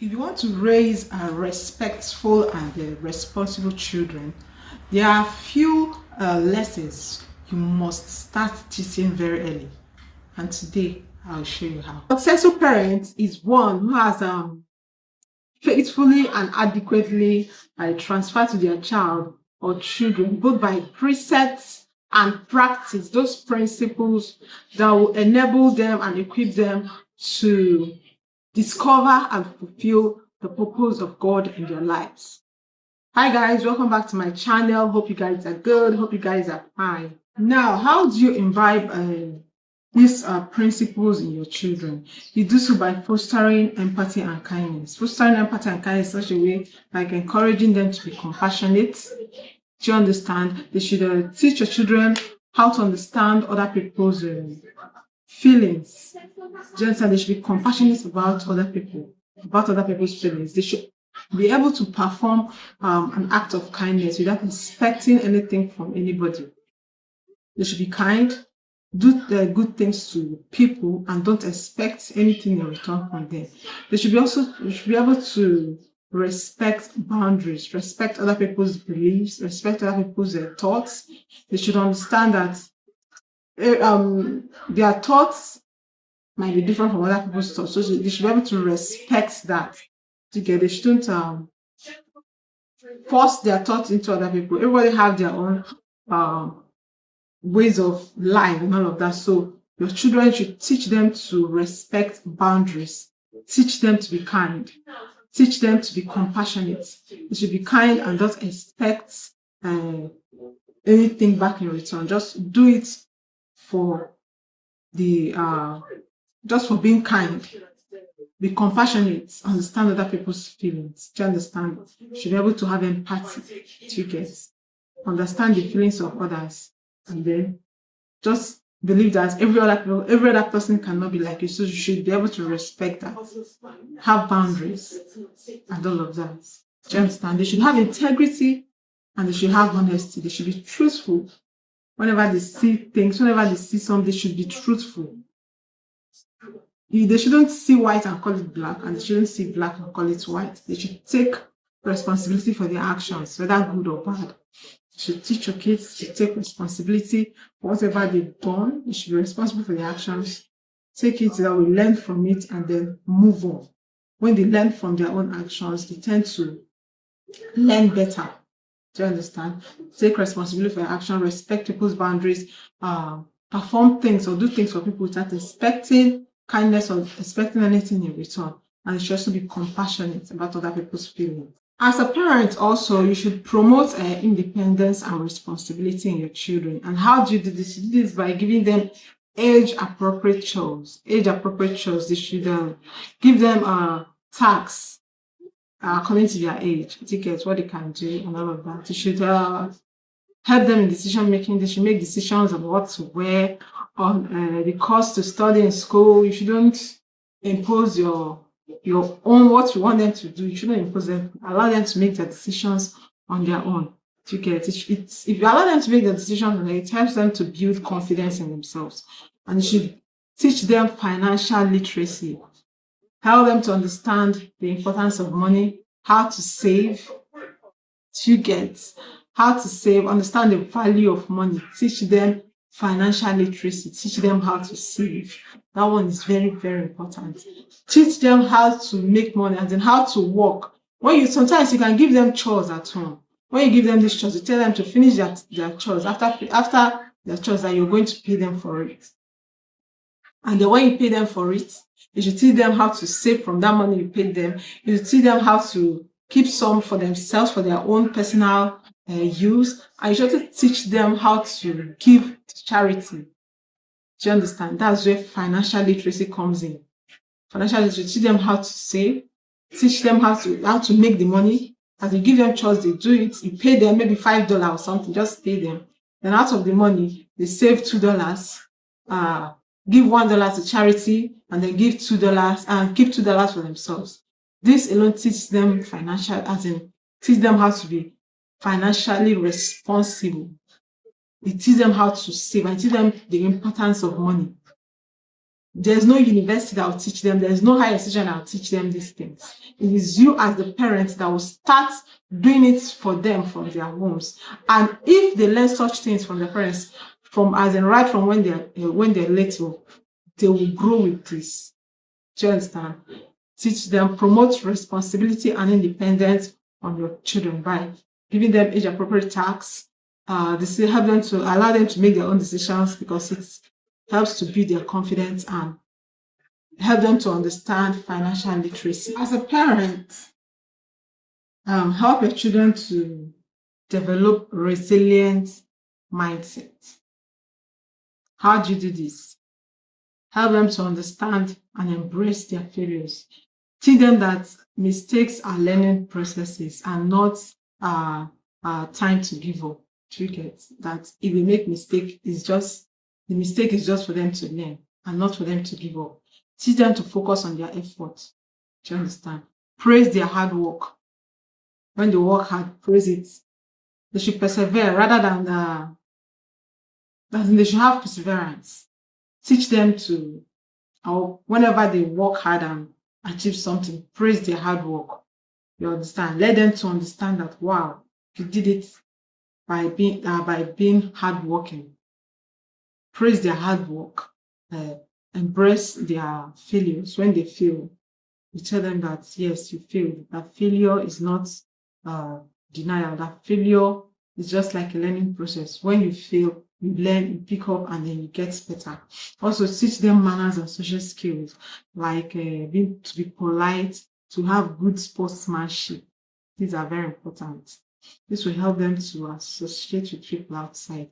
If you want to raise respectful and responsible children, there are few lessons you must start teaching very early. And today, I'll show you how. Successful parent is one who has faithfully and adequately transferred to their child or children, both by precepts and practice, those principles that will enable them and equip them to discover and fulfill the purpose of God in their lives. Hi guys, welcome back to my channel. Hope you guys are good. Hope you guys are fine. Now, how do you imbibe these principles in your children? You do so by fostering empathy and kindness. Fostering empathy and kindness in such a way like encouraging them to be compassionate. Do you understand? They should teach your children how to understand other people's feelings. Do you understand? They should be compassionate about other people's feelings. They should be able to perform an act of kindness without expecting anything from anybody. They should be kind, do the good things to people, and don't expect anything in return from them. They should be able to respect boundaries, respect other people's beliefs, respect other people's thoughts. They should understand that their thoughts might be different from other people's thoughts, so they should be able to respect that. They shouldn't force their thoughts into other people. Everybody have their own ways of life and all of that. So your children should teach them to respect boundaries, teach them to be kind, teach them to be compassionate. They should be kind and don't expect anything back in return. Just do it for the just for being kind. Be compassionate, understand other people's feelings. Do you understand? You should be able to have empathy to get, understand the feelings of others, and then just believe that every other person cannot be like you. So you should be able to respect that, have boundaries, and all of that. Do you understand? They should have integrity and they should have honesty. They should be truthful. Whenever they see things, whenever they see something, they should be truthful. They shouldn't see white and call it black, and they shouldn't see black and call it white. They should take responsibility for their actions, whether good or bad. You should teach your kids to take responsibility for whatever they've done. You should be responsible for their actions. Take it, that we learn from it, and then move on. When they learn from their own actions, they tend to learn better. Do you understand? Take responsibility for your action, respect people's boundaries, perform things or do things for people without expecting kindness or expecting anything in return. And you should also be compassionate about other people's feelings. As a parent also, you should promote independence and responsibility in your children. And how do you do this? You do this by giving them age-appropriate chores. Age-appropriate chores. They should give them tasks according to their age, tickets, what they can do, and all of that. You should help them in decision making. They should make decisions on what to wear, on the cost to study in school. You shouldn't impose your own what you want them to do. You shouldn't impose them. Allow them to make their decisions on their own. If you allow them to make their decisions, it helps them to build confidence in themselves. And you should teach them financial literacy. Help them to understand the importance of money, how to save, how to save, understand the value of money, teach them financial literacy, teach them how to save. That one is very, very important. Teach them how to make money and then how to work. Sometimes you can give them chores at home. When you give them these chores, you tell them to finish their chores. After their chores, that you're going to pay them for it. And then when you pay them for it, you should teach them how to save from that money you paid them. You should teach them how to keep some for themselves, for their own personal use. And you should teach them how to give to charity. Do you understand? That's where financial literacy comes in. Financial literacy, teach them how to save, teach them how to make the money. As you give them chores, they do it. You pay them maybe $5 or something, just pay them. Then out of the money, they save $2. Give $1 to charity, and then give $2 and keep $2 for themselves. This alone teaches them teach them how to be financially responsible. It teaches them how to save and teach them the importance of money. There's no university that will teach them. There's no higher institution that will teach them these things. It is you as the parents that will start doing it for them from their homes. And if they learn such things from their parents, from as in right from when they're little, they will grow with this. Do you understand? Teach them, promote responsibility and independence on your children by giving them age-appropriate tasks. They help them to allow them to make their own decisions, because it helps to build their confidence and help them to understand financial literacy. As a parent, help your children to develop resilient mindset. How do you do this? Help them to understand and embrace their failures. Teach them that mistakes are learning processes and not time to give up. You get that if they make mistake, the mistake is just for them to learn and not for them to give up. Teach them to focus on their efforts. Do you understand? Praise their hard work. When they work hard, praise it. They should persevere rather than they should have perseverance. Teach them to, or whenever they work hard and achieve something, praise their hard work. You understand? Let them to understand that, wow, you did it by being hardworking. Praise their hard work. Embrace their failures. When they fail, you tell them that yes, you failed. That failure is not denial. That failure is just like a learning process. When you fail, you learn, you pick up, and then you get better. Also, teach them manners and social skills, like to be polite, to have good sportsmanship. These are very important. This will help them to associate with people outside.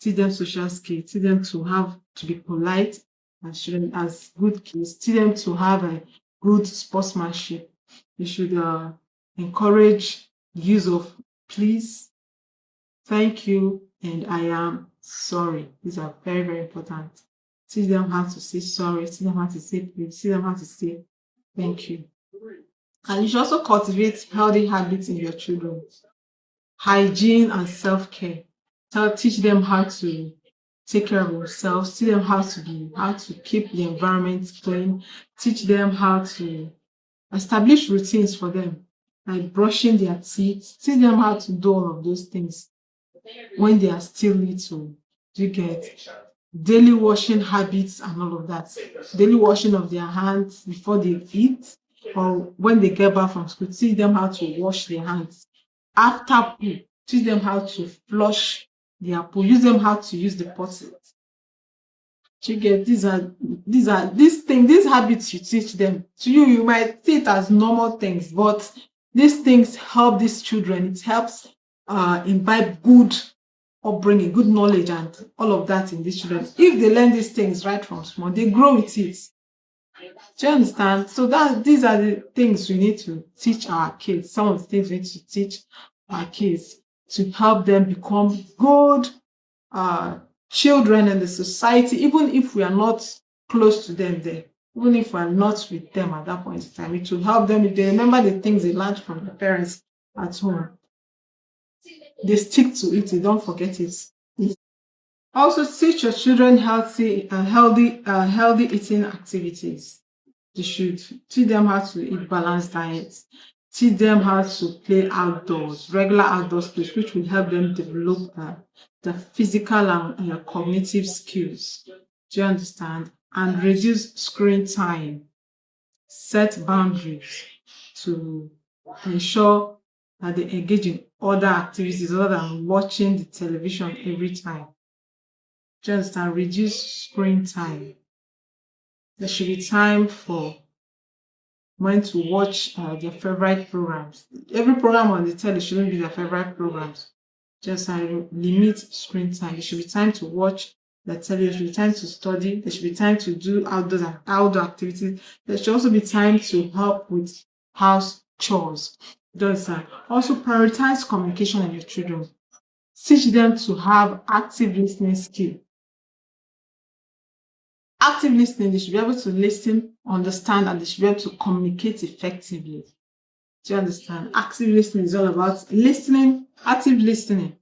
Teach them social skills. Teach them to be polite as good kids. Teach them to have a good sportsmanship. You should encourage use of please, thank you, and I am sorry. These are very, very important. Teach them how to say sorry. Teach them how to say please. Teach them how to say thank you. And you should also cultivate healthy habits in your children. Hygiene and self-care. Teach them how to take care of themselves. Teach them how to keep the environment clean. Teach them how to establish routines for them, like brushing their teeth. Teach them how to do all of those things when they are still little. You get daily washing habits and all of that. Daily washing of their hands before they eat or when they get back from school. Teach them how to wash their hands. After poo, teach them how to flush their poo. Use them how to use the potty. You get these habits you teach them. To you, you might see it as normal things, but these things help these children. It helps imbibe good upbringing, good knowledge, and all of that in these children. If they learn these things right from small, they grow with it. Do you understand? So these are the things we need to teach our kids. Some of the things we need to teach our kids to help them become good children in the society, even if we are not close to them there, even if we are not with them at that point in time. It will help them if they remember the things they learned from their parents at home. They stick to it, they don't forget it. Also, teach your children healthy eating activities. You should teach them how to eat balanced diets. Teach them how to play outdoors, regular outdoors plays, which will help them develop the physical and cognitive skills. Do you understand? And reduce screen time. Set boundaries to ensure that they engage in other activities other than watching the television every time. Do you understand? Reduce screen time. There should be time for when to watch their favorite programs. Every program on the telly shouldn't be their favorite programs. Just limit screen time. There should be time to watch the telly. There should be time to study. There should be time to do outdoor activities. There should also be time to help with house chores. Also, prioritize communication of your children. Teach them to have active listening skill. Active listening, they should be able to listen, understand, and they should be able to communicate effectively. Do you understand? Active listening is all about listening. Active listening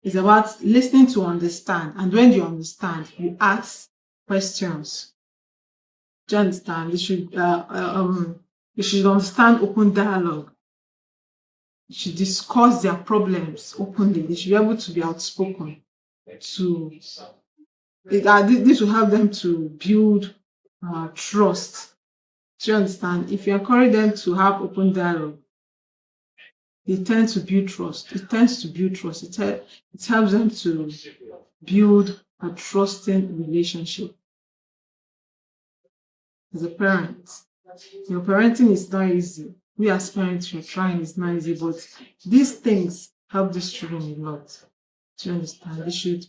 is about listening to understand. And when you understand, you ask questions. Do you understand? They should understand open dialogue. They should discuss their problems openly. They should be able to be outspoken. This will help them to build trust. Do you understand? If you encourage them to have open dialogue, they tend to build trust. It tends to build trust. It helps them to build a trusting relationship. As a parent, your parenting is not easy. We as parents, you're trying, it's not easy, but these things help these children a lot. Do you understand? They should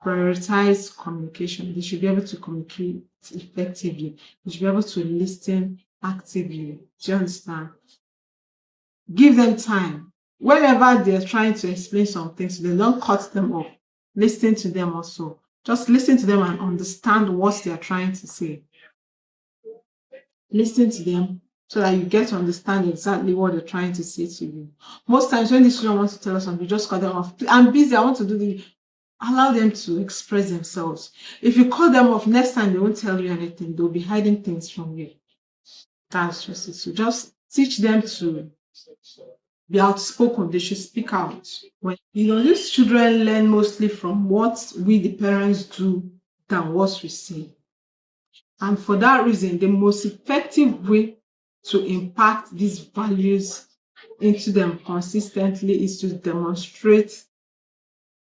prioritize communication. They should be able to communicate effectively. They should be able to listen actively. Do you understand? Give them time. Whenever they're trying to explain some things, they don't cut them off. Listen to them also. Just listen to them and understand what they're trying to say. Listen to them so that you get to understand exactly what they're trying to say to you. Most times when these children want to tell us something, you just cut them off. I'm busy, I want to do the. Allow them to express themselves. If you cut them off, next time they won't tell you anything. They'll be hiding things from you. That's just it. So just teach them to be outspoken. They should speak out. These children learn mostly from what we, the parents, do than what we see. And for that reason, the most effective way to impact these values into them consistently is to demonstrate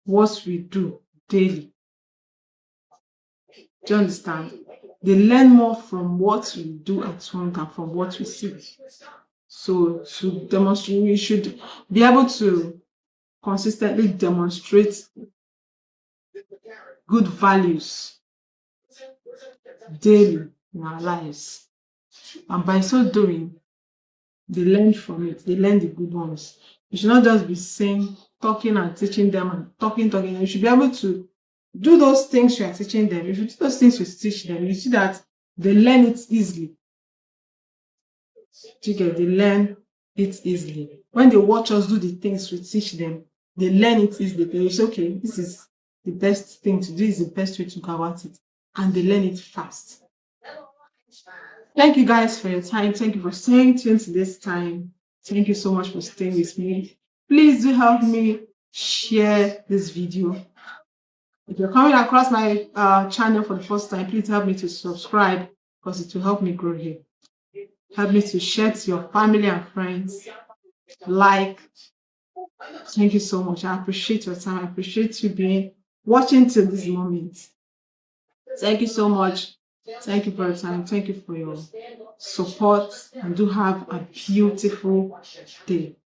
what we do daily. Do you understand? They learn more from what we do at home than from what we see. So to demonstrate, we should be able to consistently demonstrate good values daily in our lives. And by so doing, they learn from it. They learn the good ones. You should not just be saying, talking and teaching them and talking. You should be able to do those things you are teaching them. If you do those things you teach them, you see that they learn it easily. They learn it easily. When they watch us do the things we teach them, they learn it easily. They say, okay, this is the best thing to do, this is the best way to go about it. And they learn it fast. Thank you guys for your time. Thank you for staying tuned to this time. Thank you so much for staying with me. Please do help me share this video. If you're coming across my channel for the first time, please help me to subscribe because it will help me grow here. Help me to share to your family and friends. Like. Thank you so much. I appreciate your time. I appreciate you watching till this moment. Thank you so much. Thank you for your time. Thank you for your support. And do have a beautiful day.